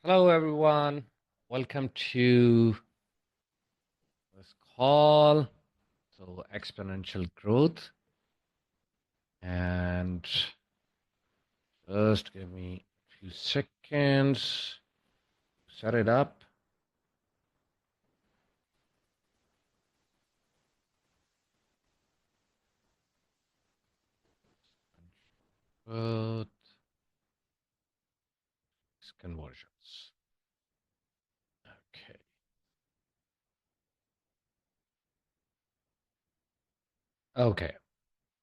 Hello, everyone. Welcome to this call. So, exponential growth. And just give me a few seconds to set it up. Growth conversions. Okay. Okay.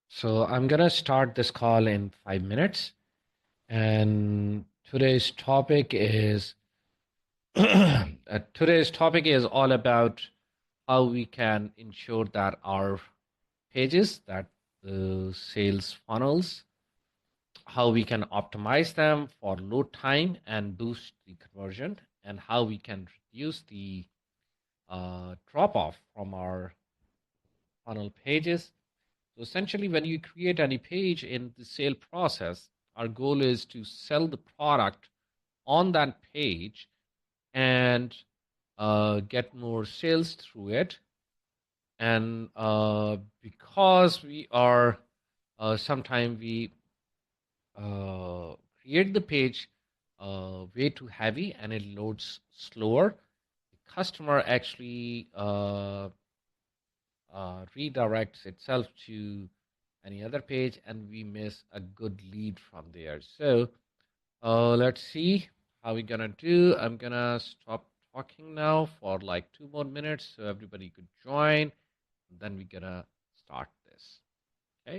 So, I'm going to start this call in 5 minutes. And today's topic is all about how we can ensure that our pages, that the sales funnels, how we can optimize them for load time and boost the conversion, and how we can reduce the drop off from our funnel pages. So essentially, when you create any page in the sale process, our goal is to sell the product on that page and get more sales through it. And because we are sometimes we create the page way too heavy and it loads slower, the customer actually redirects itself to any other page and we miss a good lead from there. So let's see how we're gonna do. I'm gonna stop talking now for like 2 more minutes so everybody could join. Then we're gonna start this. Okay.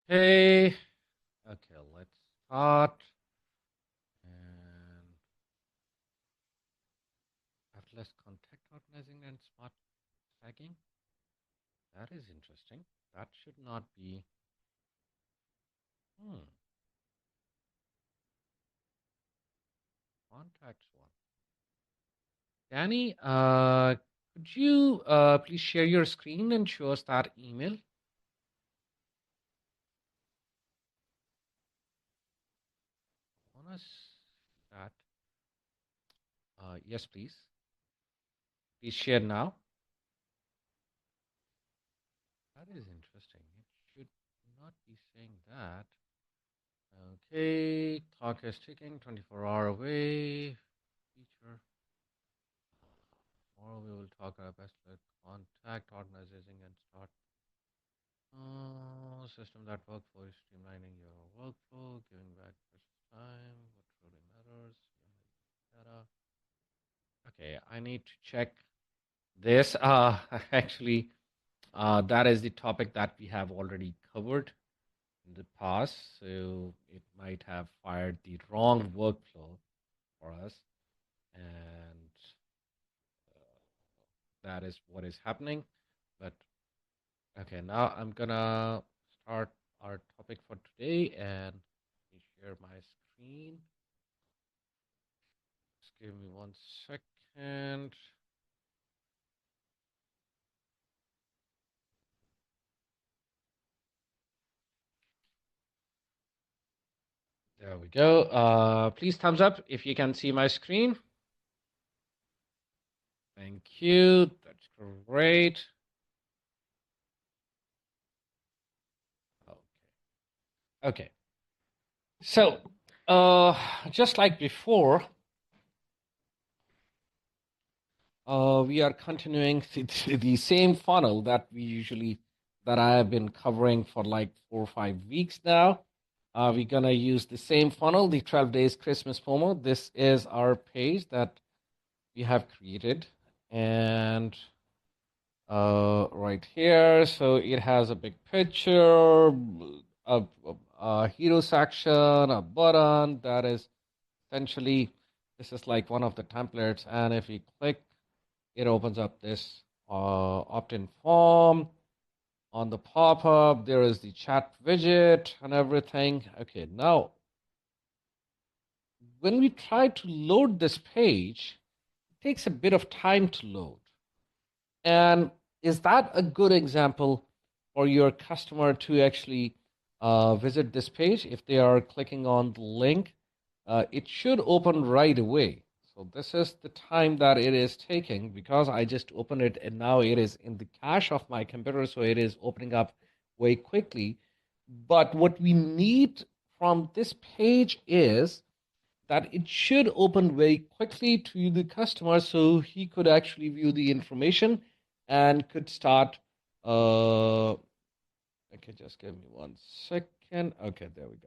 Hey. Okay, let's start. And Atlas contact organizing and smart tagging. That is interesting. That should not be. Hmm. Contacts one. Danny, could you please share your screen and show us that email? Want us that? Yes, please. Please share now. That is interesting. It should not be saying that. Okay, clock is ticking, 24-hour away. Feature. Tomorrow we will talk about best contact organizing and start system that work for you, streamlining your workflow, giving back precious time, what truly matters, data. Okay, I need to check this. Actually, that is the topic that we have already covered in the past, so it might have fired the wrong workflow for us, and that is what is happening. But okay, now I'm gonna start our topic for today, and let me share my screen. Just give me 1 second. There we go. Please thumbs up if you can see my screen. Thank you. That's great. Okay. So, just like before, we are continuing the same funnel that I have been covering for like 4 or 5 weeks now. We're gonna use the same funnel, the 12 days Christmas FOMO. This is our page that we have created, and right here, so it has a big picture, a hero section, a button that is essentially this is like one of the templates, and if we click, it opens up this opt-in form. On the pop-up, there is the chat widget and everything. Okay, now when we try to load this page, it takes a bit of time to load. And is that a good example for your customer to actually visit this page? If they are clicking on the link, it should open right away. So this is the time that it is taking because I just opened it and now it is in the cache of my computer, so it is opening up very quickly. But what we need from this page is that it should open very quickly to the customer so he could actually view the information and could start okay, just give me 1 second. Okay, there we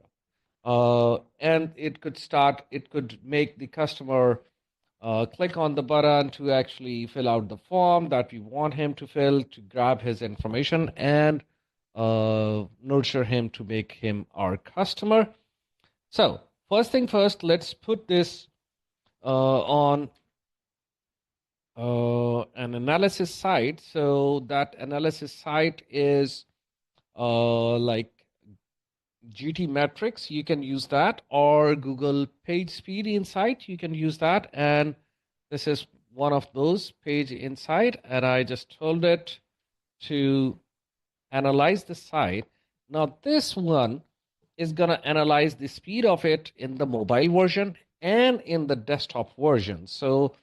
go. And it could make the customer click on the button to actually fill out the form that we want him to fill to grab his information and nurture him to make him our customer. So first thing first, let's put this on an analysis site. So that analysis site is like GT Metrics. You can use that, or Google Page Speed Insight. You can use that, and this is one of those Page Insight, and I just told it to analyze the site. Now this one is going to analyze the speed of it in the mobile version and in the desktop version. So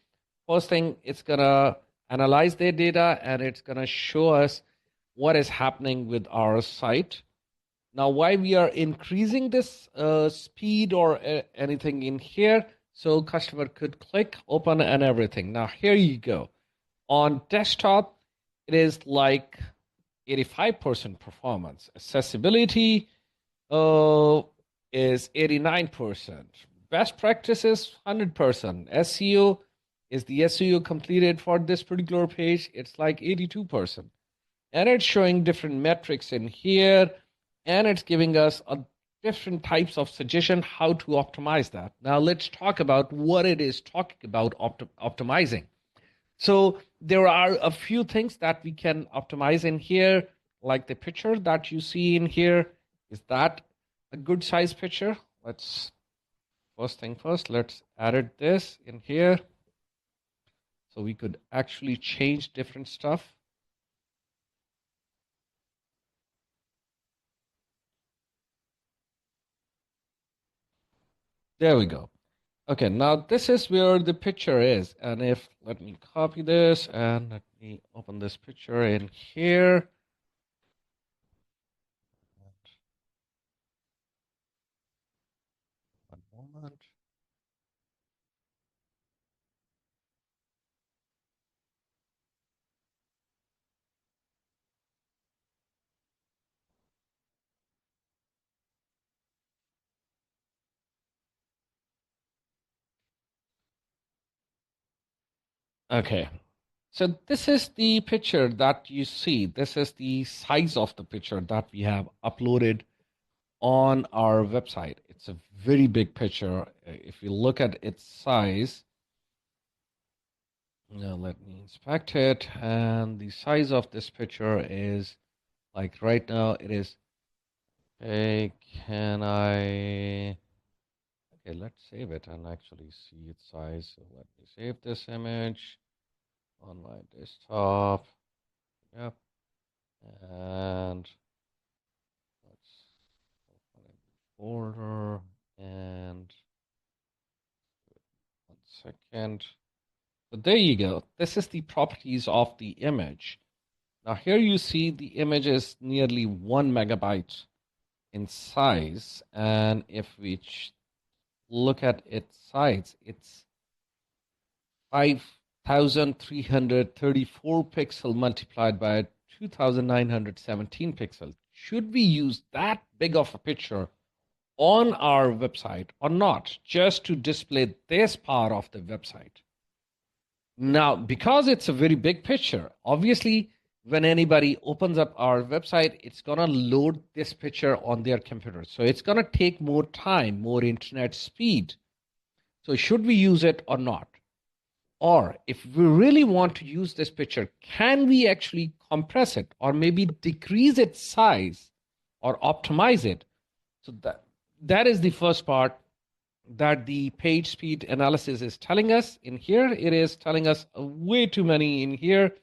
first thing, it's going to analyze their data and it's going to show us what is happening with our site. Now, why we are increasing this speed or anything in here, so customer could click, open, and everything. Now, here you go. On desktop, it is like 85% performance. Accessibility is 89%. Best practices, 100%. SEO is the SEO completed for this particular page. It's like 82%. And it's showing different metrics in here. And it's giving us a different types of suggestion how to optimize that. Now let's talk about what it is talking about optimizing. So there are a few things that we can optimize in here, like the picture that you see in here. Is that a good size picture? First thing first, let's edit this in here. So we could actually change different stuff. There we go. Okay, now this is where the picture is. And if, let me copy this and let me open this picture in here. One moment. Okay, so this is the picture that you see. This is the size of the picture that we have uploaded on our website. It's a very big picture. If you look at its size, now let me inspect it. And the size of this picture is like right now it is Okay, can I? Okay, let's save it and actually see its size. So let me save this image on my desktop. Yep. And let's open a folder and 1 second. So there you go. This is the properties of the image. Now here you see the image is nearly 1 megabyte in size, and if we look at its size, it's 5,334 pixel multiplied by 2,917 pixel. Should we use that big of a picture on our website or not, just to display this part of the website? Now, because it's a very big picture, obviously, when anybody opens up our website, it's going to load this picture on their computer. So it's going to take more time, more internet speed. So should we use it or not? Or if we really want to use this picture, can we actually compress it or maybe decrease its size or optimize it? So that is the first part that the page speed analysis is telling us. In here, it is telling us way too many in here.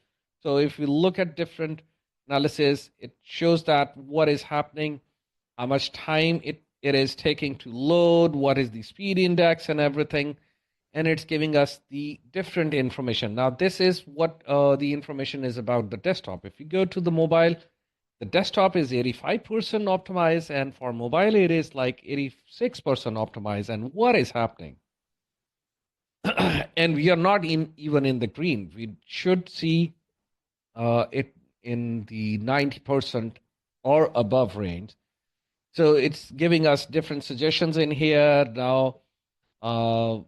So if we look at different analysis, it shows that what is happening, how much time it is taking to load, what is the speed index and everything. And it's giving us the different information. Now, this is what the information is about the desktop. If you go to the mobile, the desktop is 85% optimized, and for mobile, it is like 86% optimized. And what is happening? And we are not even in the green. We should see it in the 90% or above range. So it's giving us different suggestions in here. Now, uh,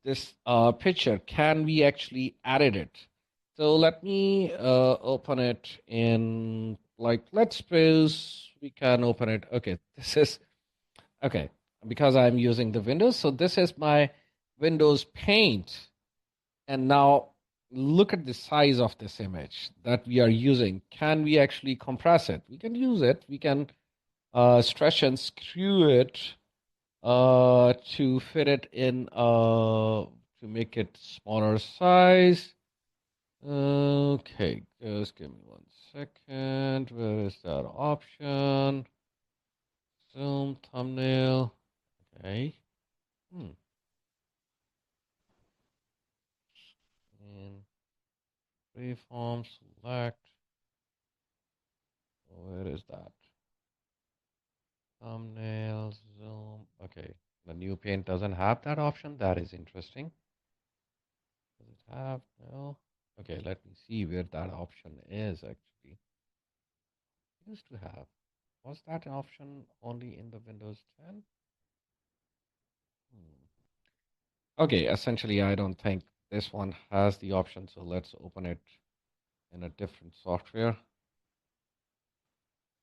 this picture, can we actually edit it? So let me open it in, like, let's suppose we can open it. Okay, this is, okay, because I'm using the Windows. So this is my Windows Paint. And now look at the size of this image that we are using. Can we actually compress it? We can use it. We can stretch and screw it to fit it in, to make it smaller size. Okay, just give me 1 second. Where is that option? Zoom, thumbnail. Okay. And freeform, select. Where is that? Thumbnail, zoom. Okay. The new paint doesn't have that option. That is interesting. Does it have? No. Okay, let me see where that option is actually. It used to have. Was that option only in the Windows 10? Okay, essentially, I don't think this one has the option, so let's open it in a different software.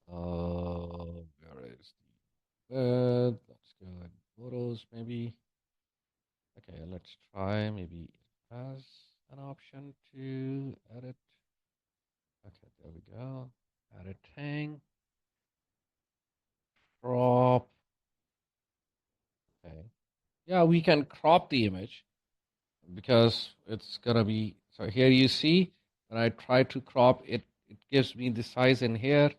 Where is the let's go at photos, maybe. Okay, let's try. Maybe it has an option to edit. Okay, there we go. Editing, crop. Okay. Yeah, we can crop the image because it's gonna be, so here you see when I try to crop it, it gives me the size in here,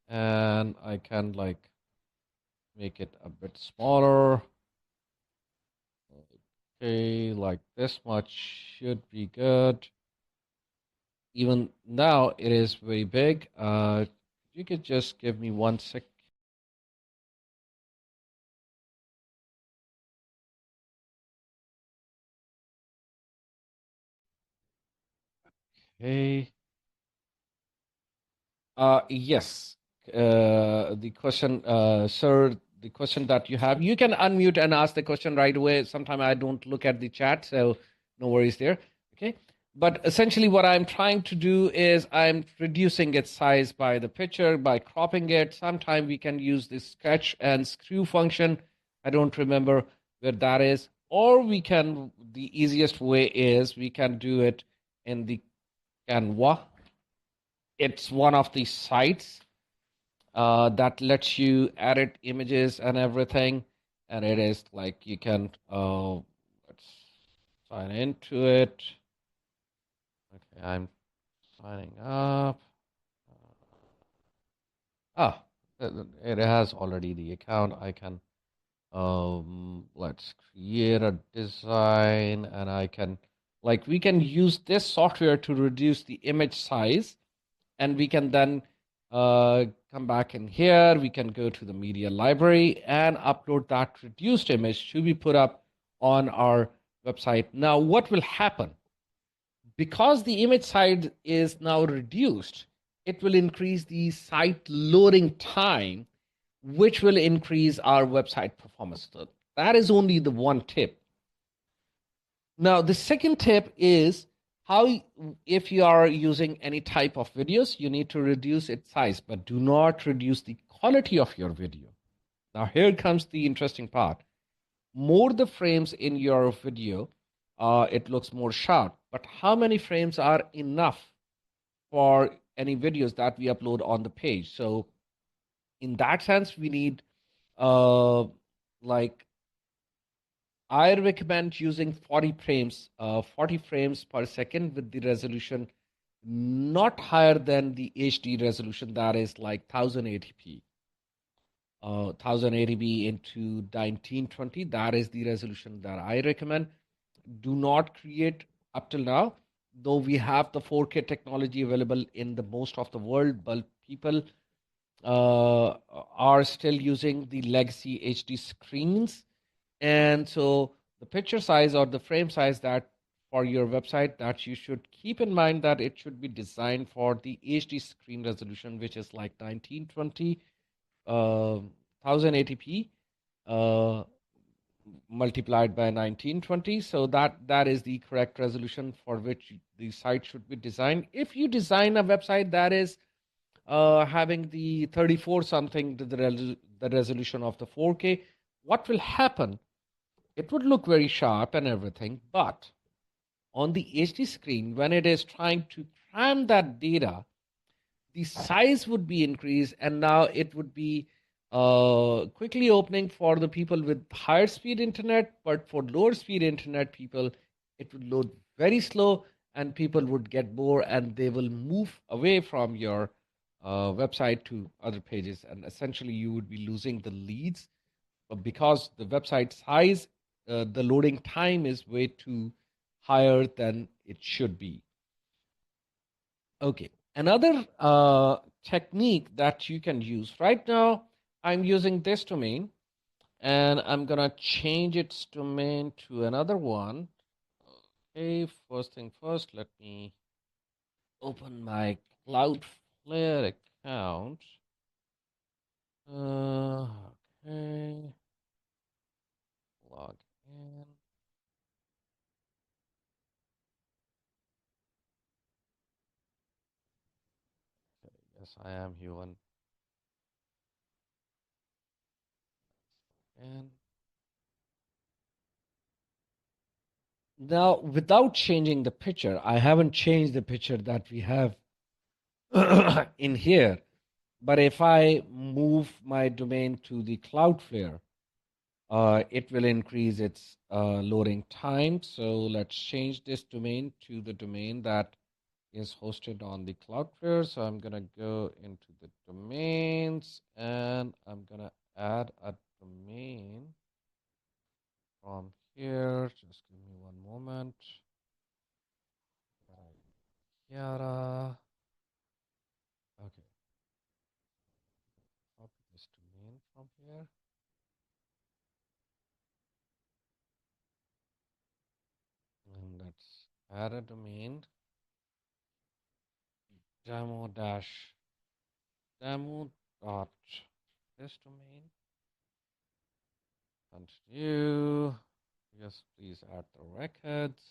and I can like make it a bit smaller. Okay, like this much should be good. Even now it is very big. You could just give me 1 sec. Okay. Yes. The question, sir, the question that you have, you can unmute and ask the question right away. Sometimes I don't look at the chat, so no worries there. Okay. But essentially, what I'm trying to do is I'm reducing its size by the picture, by cropping it. Sometimes we can use this sketch and screw function. I don't remember where that is. Or we can, the easiest way is we can do it in the Canva. It's one of the sites. that lets you edit images and everything. And it is like you can let's sign into it. Okay, I'm signing up. Ah, it has already the account. I can let's create a design, and I can like we can use this software to reduce the image size, and we can then come back in here. We can go to the media library and upload that reduced image to be put up on our website. Now, what will happen? Because the image size is now reduced, it will increase the site loading time, which will increase our website performance. So that is only the one tip. Now, the second tip is how, if you are using any type of videos, you need to reduce its size, but do not reduce the quality of your video. Now, here comes the interesting part. More the frames in your video, it looks more sharp. But how many frames are enough for any videos that we upload on the page? So, in that sense, we need uh, like I recommend using 40 frames per second with the resolution not higher than the HD resolution, that is like 1080p. 1080p into 1920, that is the resolution that I recommend. Do not create up till now, though we have the 4K technology available in the most of the world, but people are still using the legacy HD screens, and so the picture size or the frame size that for your website, that you should keep in mind that it should be designed for the HD screen resolution, which is like 1920 1080p uh, multiplied by 1920. So that is the correct resolution for which the site should be designed. If you design a website that is having the 34 something to the resolution of the 4K, what will happen? It would look very sharp and everything, but on the HD screen, when it is trying to cram that data, the size would be increased, and now it would be quickly opening for the people with higher speed internet, but for lower speed internet people, it would load very slow, and people would get bored, and they will move away from your website to other pages, and essentially you would be losing the leads because the website size, the loading time is way too higher than it should be. Okay, another technique that you can use right now, I'm using this domain and I'm gonna change its domain to another one. Okay, first thing first, let me open my Cloudflare account. Okay, log in. Okay, yes, I am human. And now, without changing the picture, I haven't changed the picture that we have in here. But if I move my domain to the Cloudflare, it will increase its loading time. So let's change this domain to the domain that is hosted on the Cloudflare. So I'm going to go into the domains and I'm going to add a domain from here. Just give me one moment. Yara. Okay, copy this domain from here. And let's add a domain. Demo dash demo dot this domain. Continue. Yes, please add the records.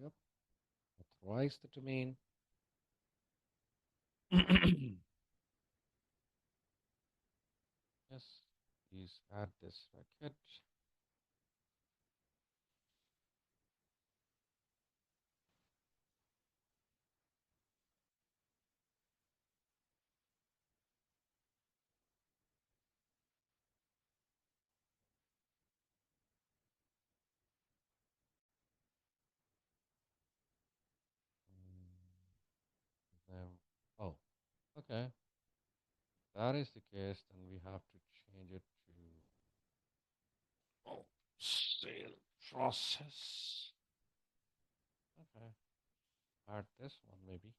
Yep. Authorize the domain. Yes, please add this record. Okay, that is the case, then we have to change it to sale process. Okay, add this one maybe.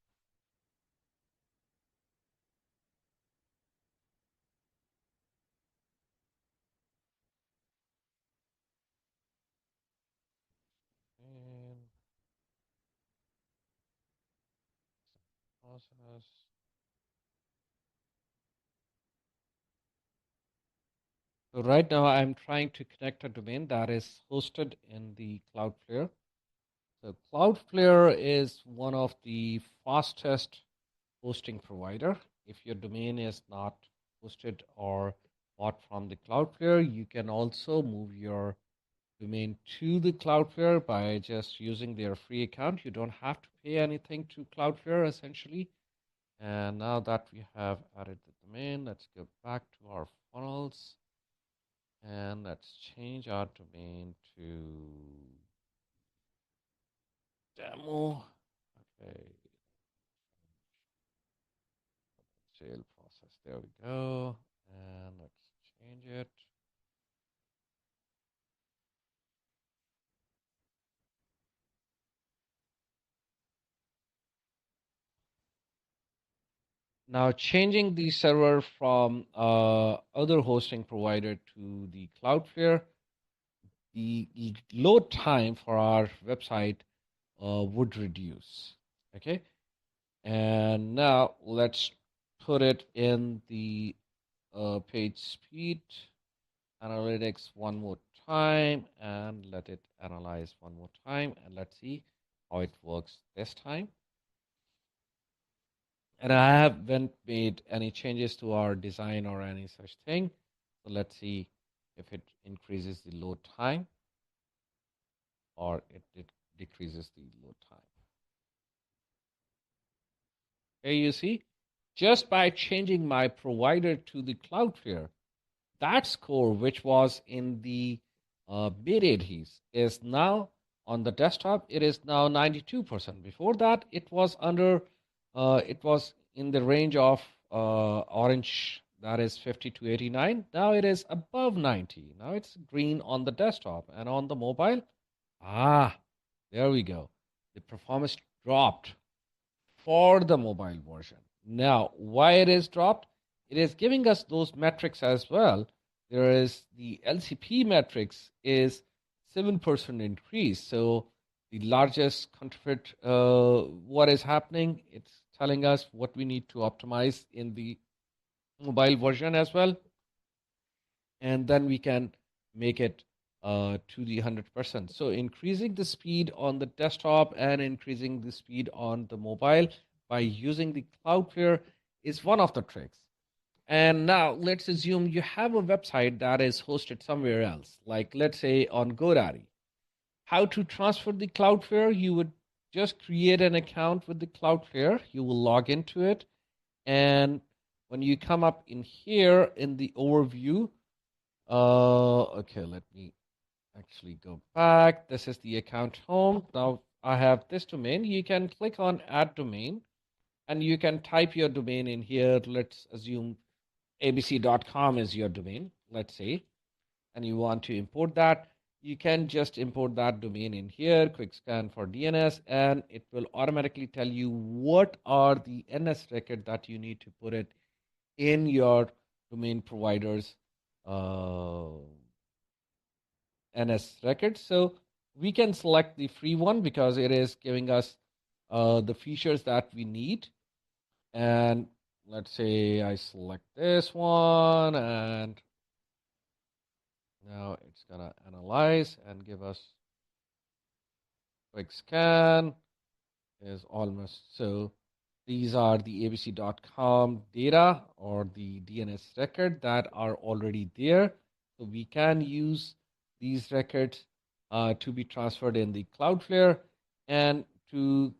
And process. So right now I'm trying to connect a domain that is hosted in the Cloudflare. So Cloudflare is one of the fastest hosting provider. If your domain is not hosted or bought from the Cloudflare, you can also move your domain to the Cloudflare by just using their free account. You don't have to pay anything to Cloudflare essentially. And now that we have added the domain, let's go back to our funnels and let's change our domain to demo. Okay, sale process. There we go. And let's change it. Now, changing the server from other hosting provider to the Cloudflare, the load time for our website would reduce. Okay, and now let's put it in the page speed analytics one more time and let it analyze one more time, and let's see how it works this time. And I haven't made any changes to our design or any such thing. So let's see if it increases the load time or it decreases the load time. Here you see, just by changing my provider to the Cloudflare, that score, which was in the mid 80s, is now on the desktop. It is now 92%. Before that, it was under, it was in the range of orange, that is 50 to 89. Now it is above 90. Now it's green on the desktop and on the mobile. Ah, there we go. The performance dropped for the mobile version. Now, why it is dropped? It is giving us those metrics as well. There is the LCP metrics is 7% increase. So the largest contribute, what is happening, it's telling us what we need to optimize in the mobile version as well. And then we can make it to the 100%. So increasing the speed on the desktop and increasing the speed on the mobile by using the Cloudflare is one of the tricks. And now let's assume you have a website that is hosted somewhere else, like let's say on GoDaddy. How to transfer the Cloudflare? You would just create an account with the Cloudflare. You will log into it. And when you come up in here in the overview, okay, let me actually go back. This is the account home. Now I have this domain. You can click on add domain and you can type your domain in here. Let's assume abc.com is your domain, let's say, and you want to import that. You can just import that domain in here, quick scan for DNS, and it will automatically tell you what are the NS record that you need to put it in your domain provider's uh, NS record. So we can select the free one because it is giving us the features that we need. And let's say I select this one, and now it's gonna analyze and give us quick scan is almost so. These are the abc.com data or the DNS record that are already there. So we can use these records to be transferred in the Cloudflare. And to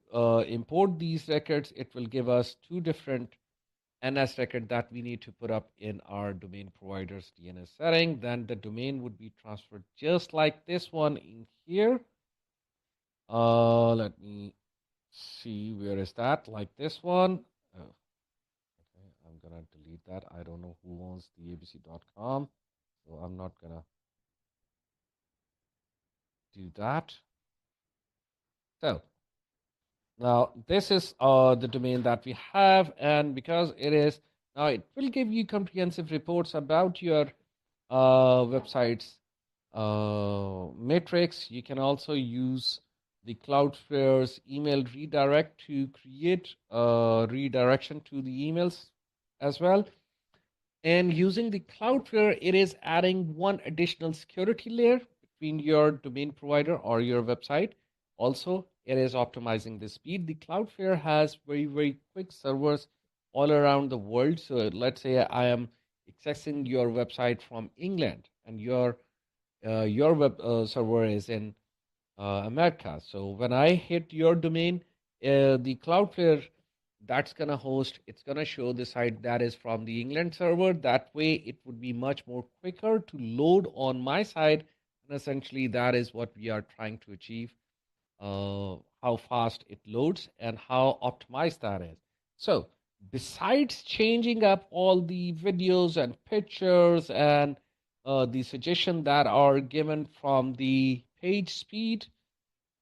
import these records, it will give us two different NS record that we need to put up in our domain provider's DNS setting. Then the domain would be transferred just like this one in here. Let me see, where is that? Like this one. Oh, gonna delete that. I don't know who owns the abc.com, so I'm not gonna do that. So now this is the domain that we have, and because it is now, it will give you comprehensive reports about your website's matrix. You can also use the Cloudflare's email redirect to create redirection to the emails as well. And using the Cloudflare, it is adding one additional security layer between your domain provider or your website. Also, it is optimizing the speed. The Cloudflare has very, very quick servers all around the world. So let's say I am accessing your website from England, and your web server is in America. So when I hit your domain, the Cloudflare that's going to host, it's going to show the site that is from the England server. That way, it would be much more quicker to load on my side. And essentially, that is what we are trying to achieve, how fast it loads and how optimized that is. So besides changing up all the videos and pictures and the suggestion that are given from the page speed,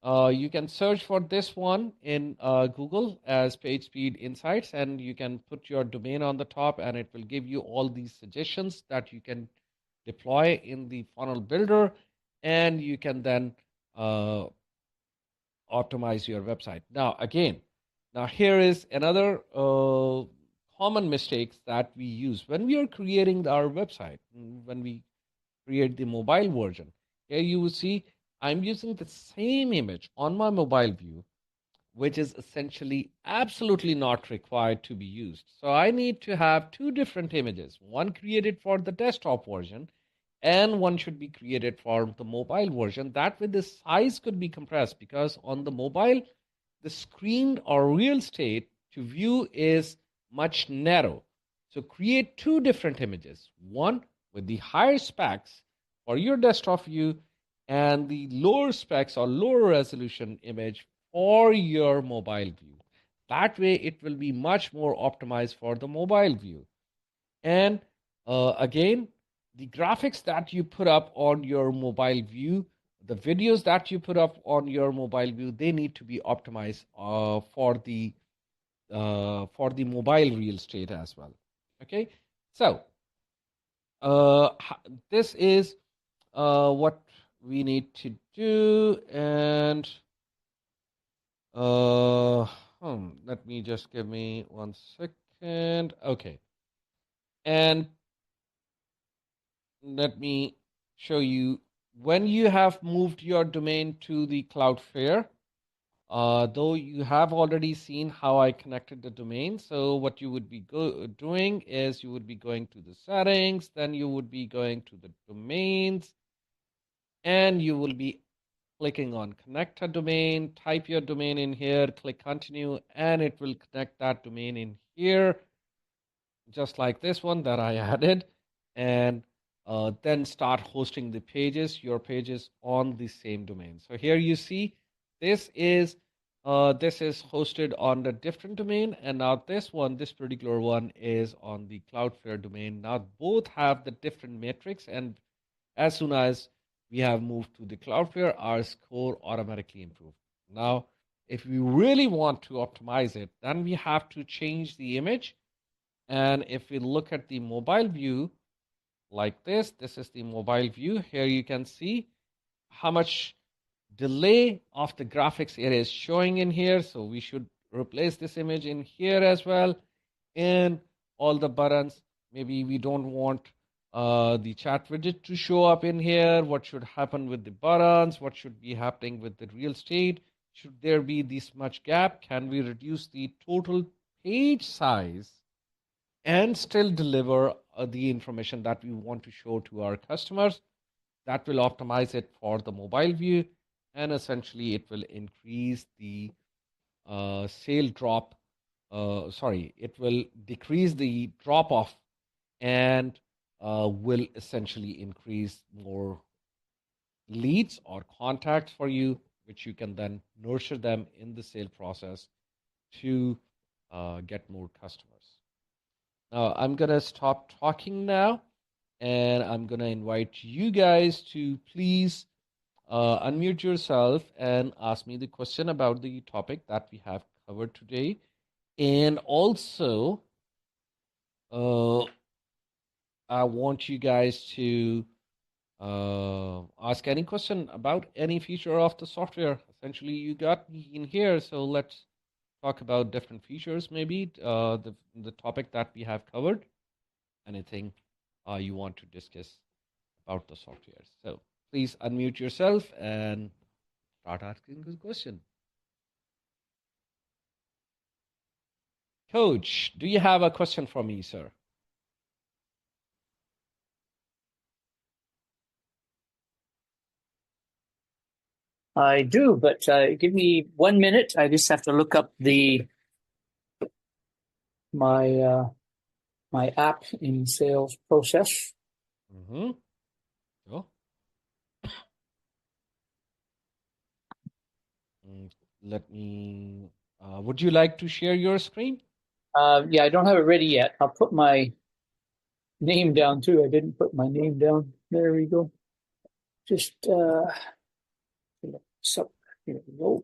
you can search for this one in Google as Page Speed Insights, and you can put your domain on the top, and it will give you all these suggestions that you can deploy in the funnel builder, and you can then optimize your website. Now, again, now here is another common mistakes that we use when we are creating our website, when we create the mobile version. Here you will see I'm using the same image on my mobile view, which is essentially absolutely not required to be used. So I need to have two different images, one created for the desktop version and one should be created for the mobile version. That way the size could be compressed, because on the mobile, the screen or real estate to view is much narrow. So create two different images, one with the higher specs for your desktop view and the lower specs or lower resolution image for your mobile view. That way it will be much more optimized for the mobile view. And again, the graphics that you put up on your mobile view, the videos that you put up on your mobile view, they need to be optimized for the mobile real estate as well. Okay, so this is what we need to do, and let me just give me 1 second. Okay, and let me show you when you have moved your domain to the Cloudflare. Though you have already seen how I connected the domain, so what you would be doing is you would be going to the settings, then you would be going to the domains, and you will be clicking on connect a domain, type your domain in here, click continue, and it will connect that domain in here, just like this one that I added, and then start hosting the pages, your pages on the same domain. So here you see this is hosted on the different domain, and now this particular one is on the Cloudflare domain. Now both have the different metrics, and as soon as we have moved to the Cloudflare, our score automatically improved. Now, if we really want to optimize it, then we have to change the image. And if we look at the mobile view like this is the mobile view. Here you can see how much delay of the graphics it is showing in here. So we should replace this image in here as well. And all the buttons, maybe we don't want the chat widget to show up in here. What should happen with the buttons? What should be happening with the real estate? Should there be this much gap? Can we reduce the total page size and still deliver the information that we want to show to our customers? That will optimize it for the mobile view, and essentially it will increase the sale drop. Sorry, it will decrease the drop off, and will essentially increase more leads or contacts for you, which you can then nurture them in the sale process to get more customers. I'm going to stop talking now, and I'm going to invite you guys to please unmute yourself and ask me the question about the topic that we have covered today. And also, uh, I want you guys to ask any question about any feature of the software. Essentially, you got me in here, so let's talk about different features, maybe the topic that we have covered. Anything you want to discuss about the software. So please unmute yourself and start asking the question. Coach, do you have a question for me, sir? I do, but give me 1 minute. I just have to look up my my app in sales process. Mm-hmm. Oh. Let me. Would you like to share your screen? Yeah, I don't have it ready yet. I'll put my name down too. I didn't put my name down. There we go. Just so here we go.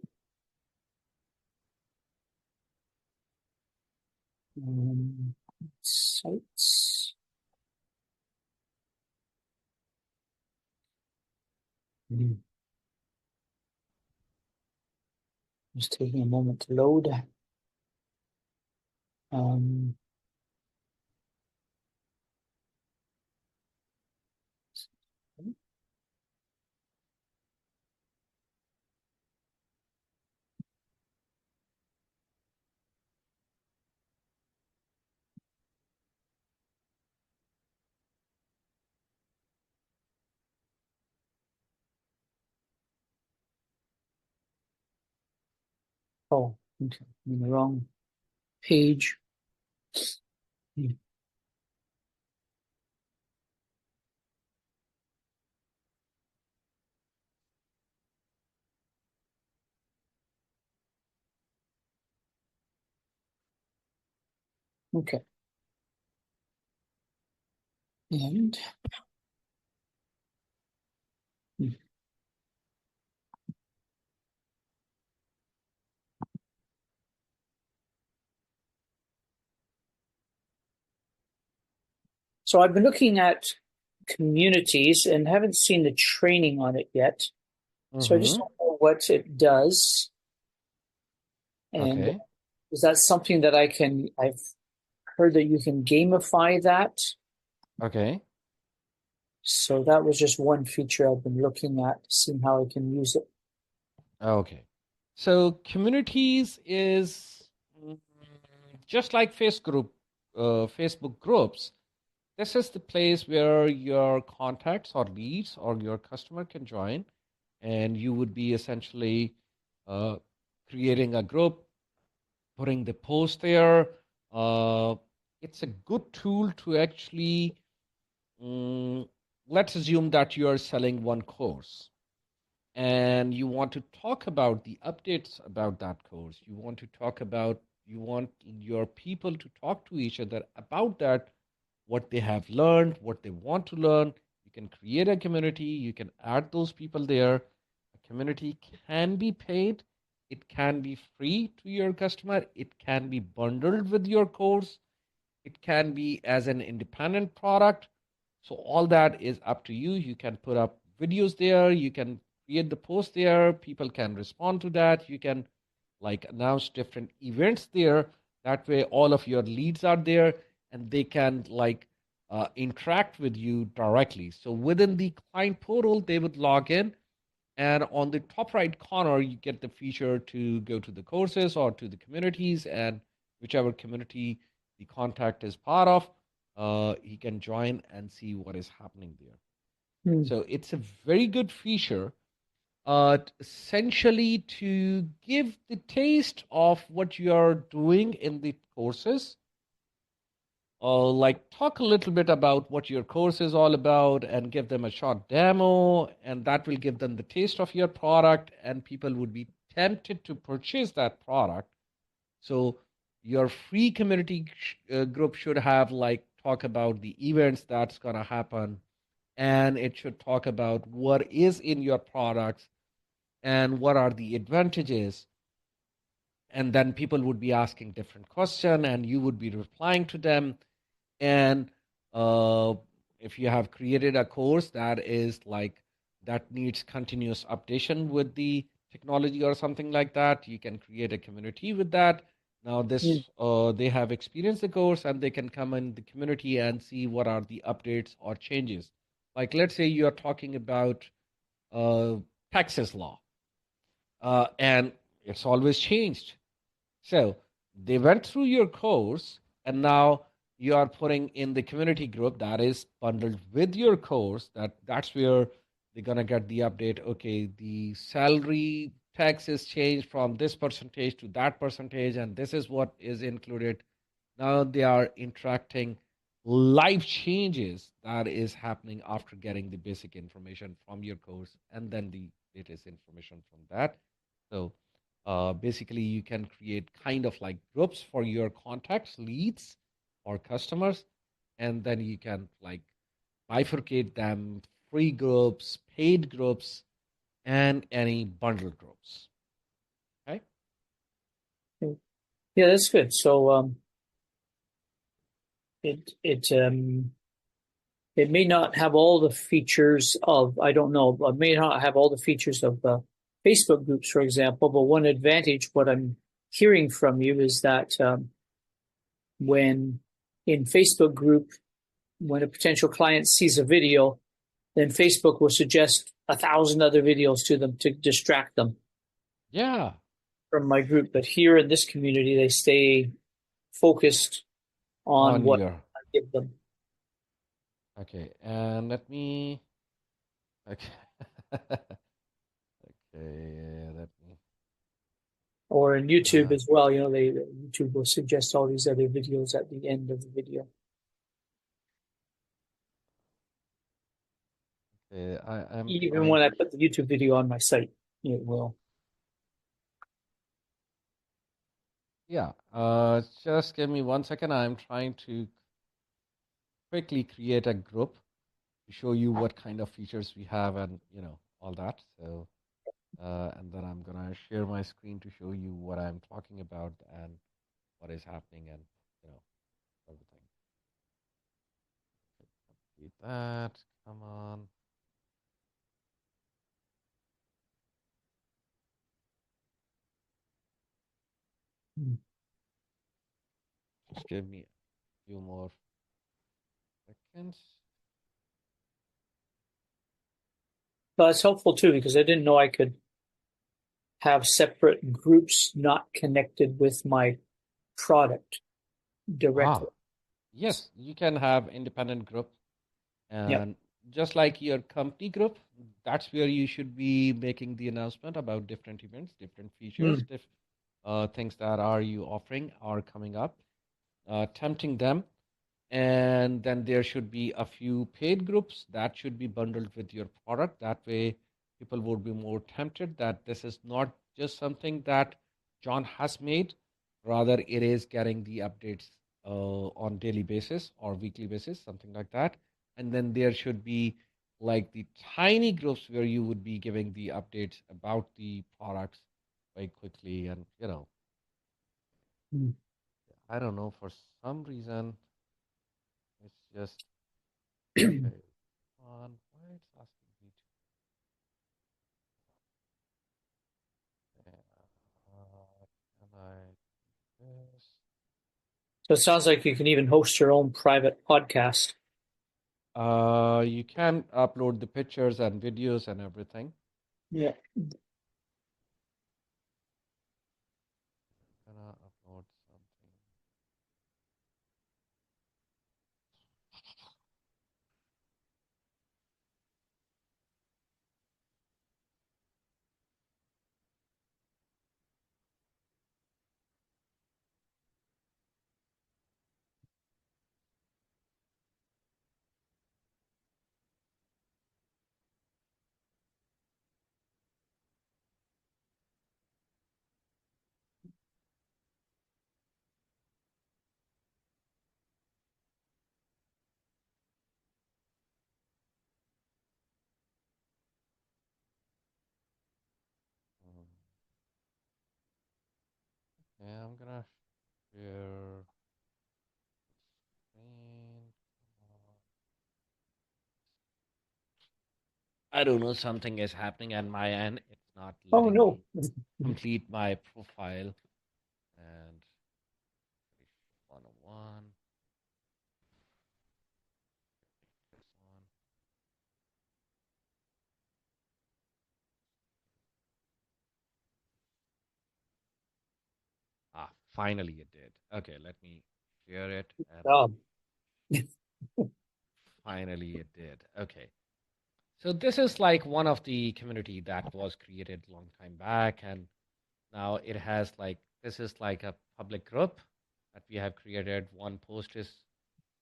Sites. Just taking a moment to load. Um, oh, okay. I'm in the wrong page. Okay. And so I've been looking at communities and haven't seen the training on it yet. So I just Mm-hmm. don't know what it does. And Okay. is that something that I've heard that you can gamify that. Okay. So that was just one feature I've been looking at, seeing how I can use it. Okay. So communities is just like Facebook groups. This is the place where your contacts or leads or your customer can join, and you would be essentially uh, creating a group, putting the post there. Uh, it's a good tool to actually, mm, let's assume that you are selling one course and you want to talk about the updates about that course. You want your people to talk to each other about that, what they have learned, what they want to learn. You can create a community, you can add those people there. A community can be paid, it can be free to your customer, it can be bundled with your course, it can be as an independent product. So all that is up to you. You can put up videos there, you can create the post there, people can respond to that, you can like announce different events there. That way all of your leads are there and they can like interact with you directly. So within the client portal, they would log in, and on the top right corner, you get the feature to go to the courses or to the communities, and whichever community the contact is part of, he can join and see what is happening there. Hmm. So it's a very good feature, essentially to give the taste of what you are doing in the courses. Like talk a little bit about what your course is all about and give them a short demo, and that will give them the taste of your product, and people would be tempted to purchase that product. So your free community group should have like talk about the events that's going to happen, and it should talk about what is in your products and what are the advantages, and then people would be asking different question and you would be replying to them. And uh, if you have created a course that is like that needs continuous updation with the technology or something like that, you can create a community with that. Now Mm, this they have experienced the course and they can come in the community and see what are the updates or changes. Like let's say you are talking about uh, Texas law, and it's always changed. So they went through your course, and now you are putting in the community group that is bundled with your course. That's where they're gonna get the update. Okay, the salary tax is changed from this percentage to that percentage, and this is what is included. Now they are interacting life changes that is happening after getting the basic information from your course and then the latest information from that. So basically you can create kind of like groups for your contacts, leads, or customers, and then you can like bifurcate them: free groups, paid groups, and any bundle groups. Okay. okay. Yeah, that's good. So it it may not have all the features of, I don't know, it may not have all the features of Facebook groups, for example. But one advantage, what I'm hearing from you, is that when in Facebook group, when a potential client sees a video, then Facebook will suggest 1,000 other videos to them to distract them Yeah, from my group. But here in this community, they stay focused on on what your I give them. okay, and let me okay. Okay, let me Or in YouTube uh, as well, YouTube will suggest all these other videos at the end of the video. okay, I'm Even trying when to I put the YouTube video on my site, it will. yeah, just give me 1 second. I'm trying to quickly create a group to show you what kind of features we have and all that. So and then I'm gonna share my screen to show you what I'm talking about and what is happening and you know everything. Complete that. Come on. Just give me a few more seconds. But it's helpful too because I didn't know I could have separate groups not connected with my product directly. Ah, yes, you can have independent group. Yep. And just like your company group, that's where you should be making the announcement about different events, different features, Mm. things that are you offering are coming up, tempting them. And then there should be a few paid groups that should be bundled with your product. That way, people would be more tempted that this is not just something that John has made, rather, it is getting the updates on daily basis or weekly basis, something like that. And then there should be like the tiny groups where you would be giving the updates about the products very quickly. And, Mm. I don't know, for some reason, it's just okay. On why it's asking me to can I do this? So it sounds like you can even host your own private podcast. You can upload the pictures and videos and everything. Yeah. Can I upload something? Okay, I'm gonna share screen. I don't know, something is happening at my end. It's not Oh letting no. me complete my profile. And 101, this one. Ah, finally it did. Okay, let me share it. And Um, finally it did. Okay. So this is like one of the community that was created long time back, and now it has like this is like a public group that we have created. One post is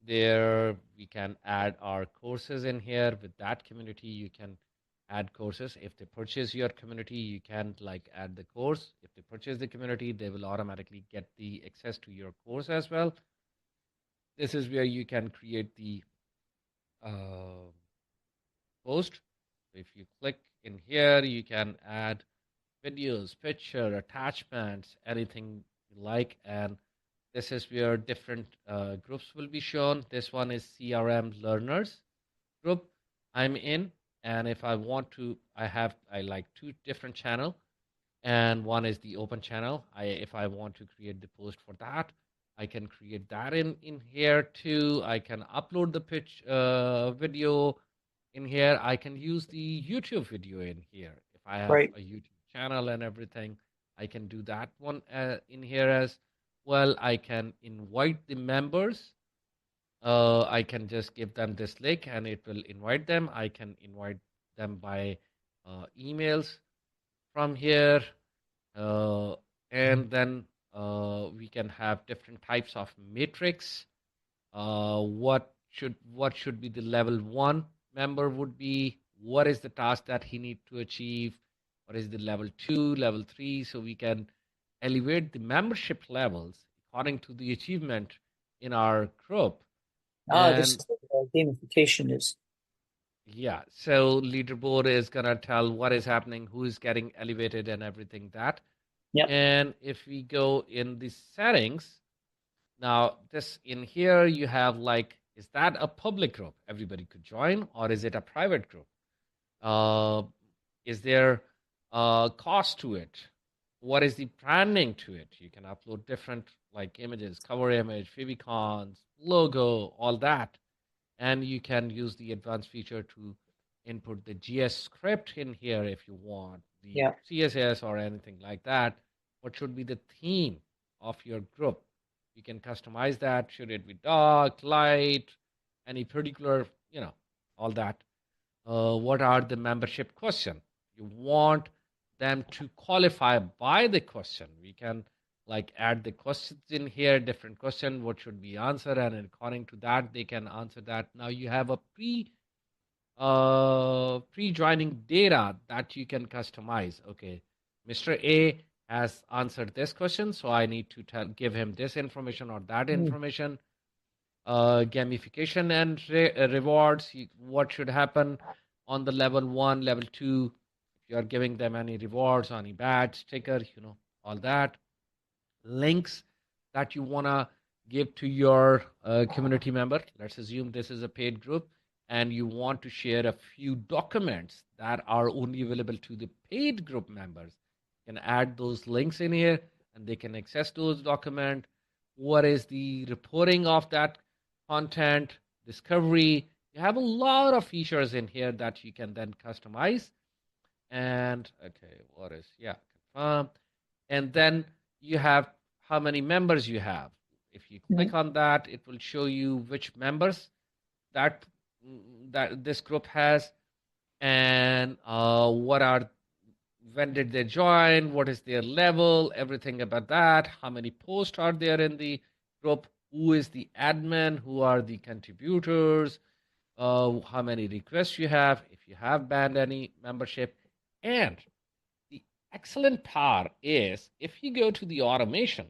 there. We can add our courses in here. With that community, you can add courses. If they purchase your community, you can like add the course. If they purchase the community, they will automatically get the access to your course as well. This is where you can create the uh, post. So if you click in here, you can add videos, picture, attachments, anything you like. And this is where different groups will be shown. This one is CRM learners group I'm in. And if I want to, I like two different channel, and one is the open channel. If I want to create the post for that, I can create that in here too. I can upload the pitch video in here. I can use the YouTube video in here. If I have right. a YouTube channel and everything, I can do that one in here as well. I can invite the members. I can just give them this link and it will invite them. I can invite them by emails from here. Uh, and then we can have different types of matrix. What should be the level one member would be? What is the task that he need to achieve? What is the level two, level three? So we can elevate the membership levels according to the achievement in our group. This And is gamification is. yeah, so leaderboard is gonna tell what is happening, who is getting elevated, and everything that. Yep. And if we go in the settings, now this in here you have like, is that a public group everybody could join, or is it a private group? Uh, is there a cost to it? What is the branding to it? You can upload different like images, cover image, favicons, logo, all that, and you can use the advanced feature to input the GS script in here if you want, the Yeah. CSS or anything like that. What should be the theme of your group? You can customize that. Should it be dark, light, any particular, all that. What are the membership question? You want them to qualify by the question. We can like add the questions in here, different question, what should be answered, and according to that, they can answer that. Now you have a pre-joining data that you can customize. Okay, Mr. A has answered this question, so I need to give him this information or that Mm. information. Gamification and rewards. What should happen on the level one, level two? If you are giving them any rewards, any badge, sticker, all that. Links that you want to give to your community member. Let's assume this is a paid group and you want to share a few documents that are only available to the paid group members. You can add those links in here and they can access those documents. What is the reporting of that content, discovery? You have a lot of features in here that you can then customize. And okay, what is, yeah, confirm. And then you have how many members you have. If you click Mm. on that, it will show you which members that that this group has, and what are, when did they join, what is their level, everything about that, how many posts are there in the group, who is the admin, who are the contributors, how many requests you have, if you have banned any membership. And the excellent part is if you go to the automation,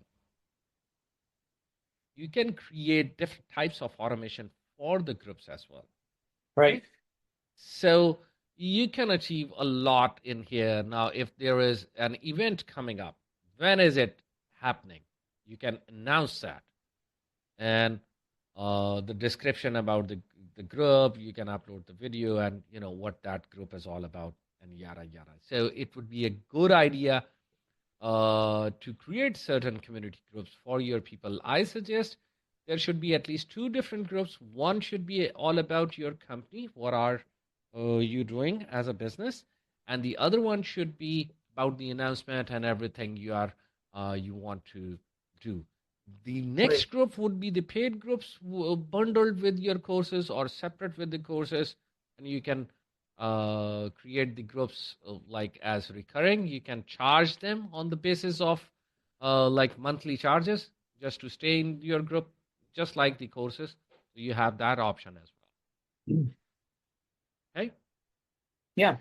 you can create different types of automation for the groups as well. Right. Okay. So you can achieve a lot in here. Now, if there is an event coming up, when is it happening. You can announce that. And the description about the group, you can upload the video and what that group is all about and yada yada. So it would be a good idea to create certain community groups for your people. I suggest there should be at least two different groups. One should be all about your company. What are you doing as a business? And the other one should be about the announcement and everything you want to do. The Right. next group would be the paid groups bundled with your courses or separate with the courses, and you can create the groups like as recurring. You can charge them on the basis of like monthly charges just to stay in your group, just like the courses. So you have that option as well. Okay. Yeah.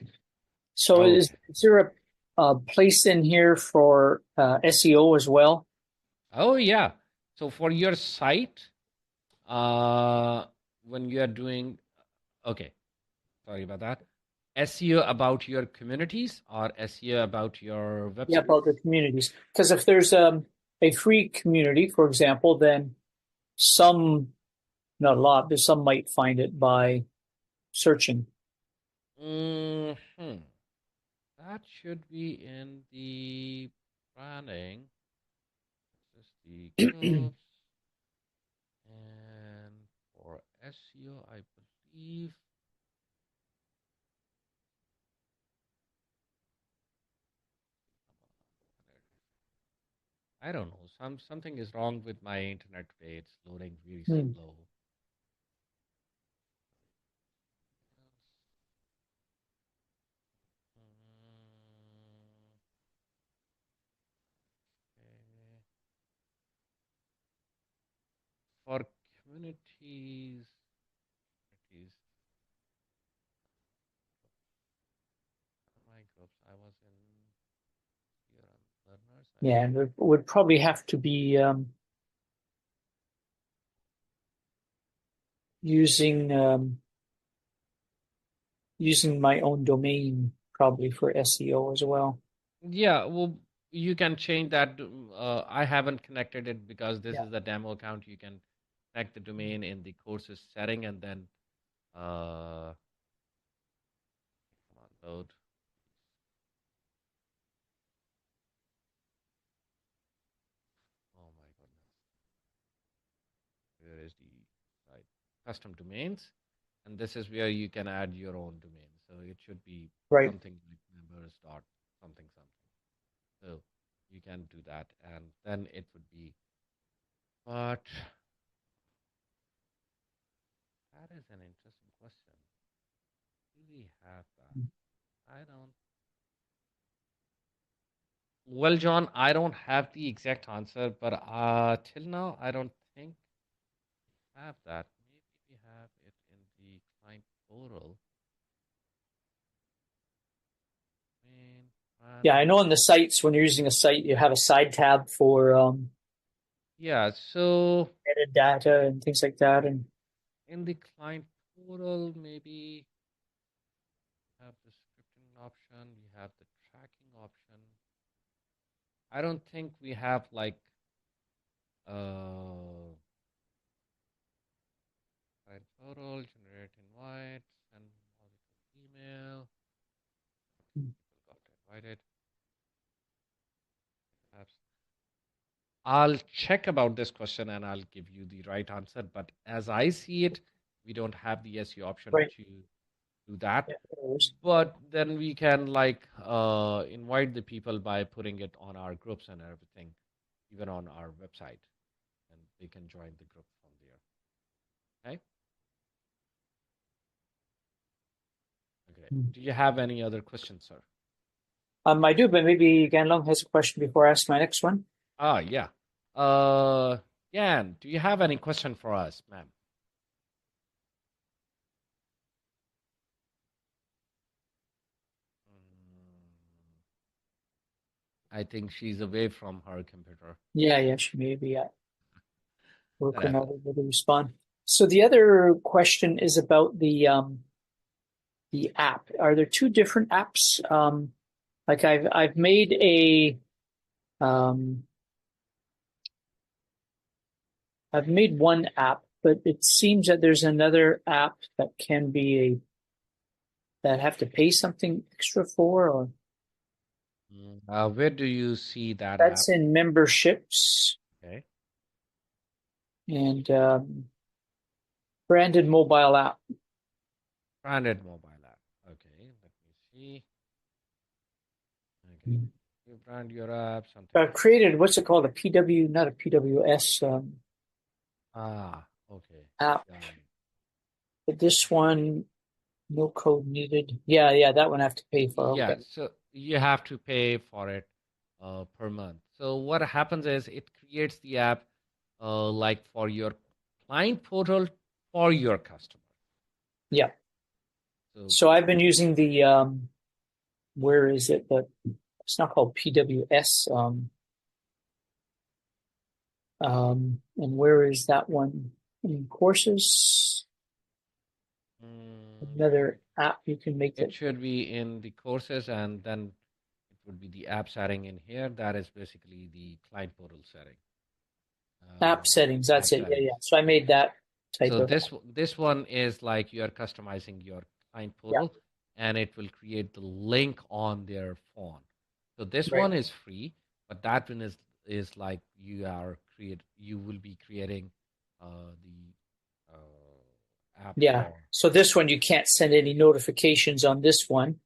So Okay. is there a place in here for SEO as well? Oh yeah. So for your site, uh, when you are doing, okay, sorry about that. SEO about your communities or SEO about your Yeah, website? about the communities. Because if there's a free community, for example, then some, not a lot, but some might find it by searching. Hmm. That should be in the branding. This is the groups. And for SEO, I believe. I don't know. Something is wrong with my internet today. It's loading very Hmm. slow. Okay. For communities, my groups. I was in here on learners. I Yeah, think. and it would probably have to be using using my own domain probably for SEO as well. Yeah, well, you can change that. I haven't connected it because this Yeah. is the demo account. You can connect the domain in the courses setting and then come on, load. Oh my goodness. Where is the site? Custom domains. And this is where you can add your own domain. So it should be Right. something like members dot something something. So you can do that. And then it would be, but that is an interesting question. Do we have that? I don't. Well, John, I don't have the exact answer, but till now, I don't think we have that. Maybe we have it in the client portal. Main Yeah, I know branding. on the sites when you're using a site, you have a side tab for Yeah, so metadata and things like that. And in the client portal, maybe we have the scripting option, we have the tracking option. I don't think we have like client portal, generate invite, send positive email. People got invited. Perhaps I'll check about this question and I'll give you the right answer. But as I see it, we don't have the SEO option right. to do that. Yeah, there is. But then we can like invite the people by putting it on our groups and everything, even on our website, and they can join the group from there. Okay. Okay. Hmm. Do you have any other questions, sir? I do, but maybe Ganlong has a question before I ask my next one. Ah, yeah. Uh, Yan, do you have any question for us, ma'am? I think she's away from her computer. Yeah, yeah, she may be at work or That's not able to respond. So the other question is about the app. Are there two different apps? Like I've made a um I've made one app, but it seems that there's another app that can be that have to pay something extra for, or Where do you see that app? that's in memberships Okay. and branded mobile app. Branded mobile app. Okay. Let me see. Okay. You brand your app, something I've like created what's it called? A PW, not a PWS okay. app. Got it. But this one, no code needed. Yeah, that one I have to pay for. Yeah, Okay. so you have to pay for it per month. So what happens is it creates the app like for your client portal for your customer. Yeah. So So I've been using the where is it? But it's not called PWS. And where is that one? In courses, mm, another app you can make it that should be in the courses, and then it would be the app setting in here. That is basically the client portal setting. app settings. App That's it. Yeah, settings. yeah. So I made that type So of this one is like you are customizing your client yeah, portal, and it will create the link on their phone. So this right. one is free, but that one is like you will be creating the app Yeah. for. So this one you can't send any notifications on this one.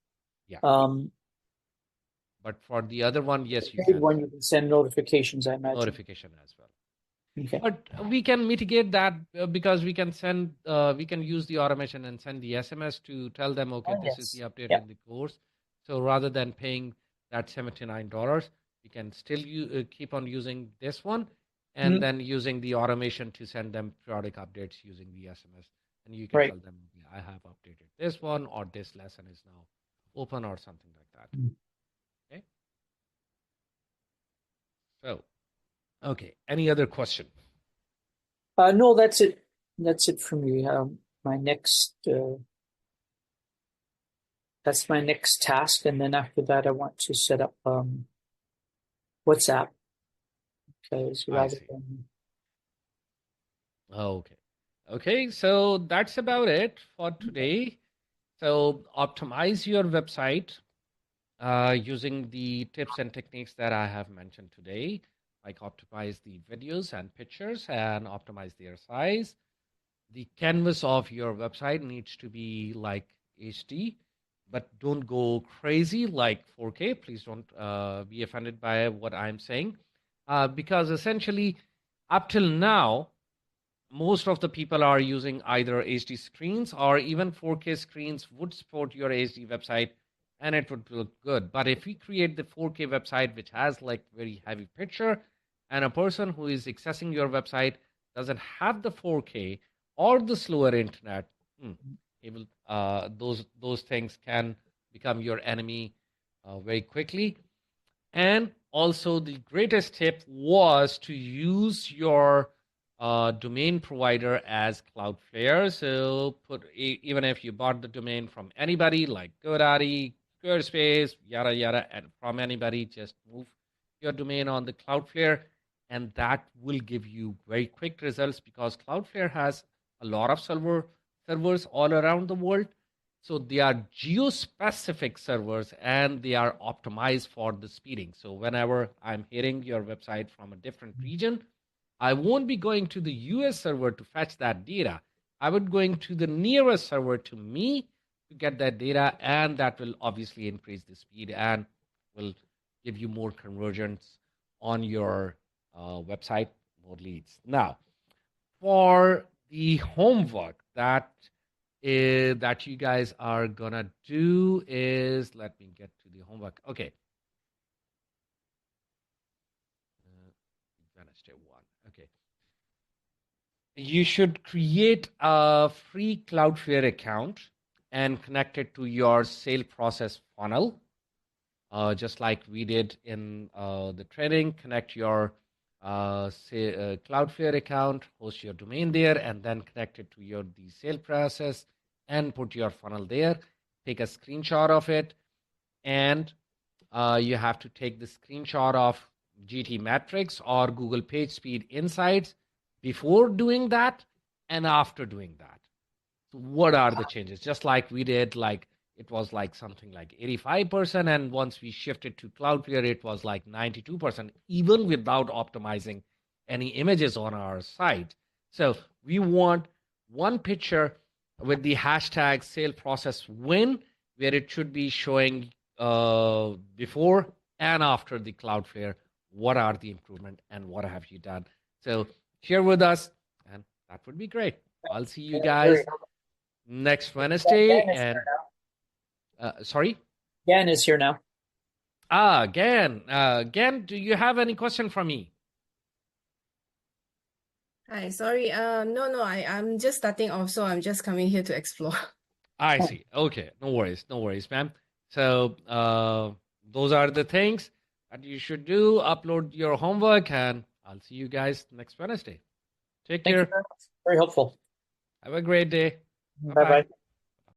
Yeah. Um, But for the other one, the yes, you paid can one send you can send notifications, I imagine. notification as well. Okay. But we can mitigate that because we can use the automation and send the SMS to tell them, okay, Oh this is the yes. update Yeah. in the course. So rather than paying that $79, we can still keep on using this one and Mhm. then using the automation to send them periodic updates using the SMS. And you can Right. tell them, yeah, I have updated this one or this lesson is now open or something like that. Mhm. Okay. So, okay. Any other question? No, that's it. That's it for me. My next that's my next task, and then after that, I want to set up WhatsApp because I rather see. than Okay. Okay, so that's about it for today. So optimize your website using the tips and techniques that I have mentioned today, like optimize the videos and pictures and optimize their size. The canvas of your website needs to be like HD, but don't go crazy like 4K. Please don't be offended by what I'm saying, because essentially, up till now, most of the people are using either HD screens or even 4K screens would support your HD website and it would look good. But if we create the 4K website, which has like very heavy picture, and a person who is accessing your website doesn't have the 4K or the slower internet, it will, those things can become your enemy very quickly. And also, the greatest tip was to use your domain provider as Cloudflare. So, even if you bought the domain from anybody like GoDaddy, Squarespace, yada yada, and from anybody, just move your domain on the Cloudflare, and that will give you very quick results because Cloudflare has a lot of servers all around the world, so they are geo-specific servers and they are optimized for the speeding. So whenever I'm hitting your website from a different region, I won't be going to the US server to fetch that data. I would going to the nearest server to me to get that data, and that will obviously increase the speed and will give you more conversions on your website, more leads. Now, for the homework that you guys are gonna do is, let me get to the homework. Okay, Wednesday one. Okay, you should create a free Cloudflare account and connect it to your sale process funnel, just like we did in the training. Connect your Cloudflare account, host your domain there, and then connect it to your the sale process and put your funnel there. Take a screenshot of it, and you have to take the screenshot of GT Metrics or Google Page Speed Insights before doing that and after doing that. So what are the changes? Just like we did, like it was like something like 85%, and once we shifted to Cloudflare, it was like 92%, even without optimizing any images on our site. So we want one picture with the hashtag sale process win, where it should be showing before and after the Cloudflare. What are the improvement and what have you done? So share with us, and that would be great. I'll see you Very guys helpful. next Dan Wednesday. is And here now. sorry, Dan is here now. Gan, do you have any question for me? Hi, sorry. No, I'm just starting off, so I'm just coming here to explore. I see. Okay, no worries, ma'am. So those are the things that you should do. Upload your homework, and I'll see you guys next Wednesday. Take Thank you care. very much. Very helpful. Have a great day. Bye Bye-bye. bye.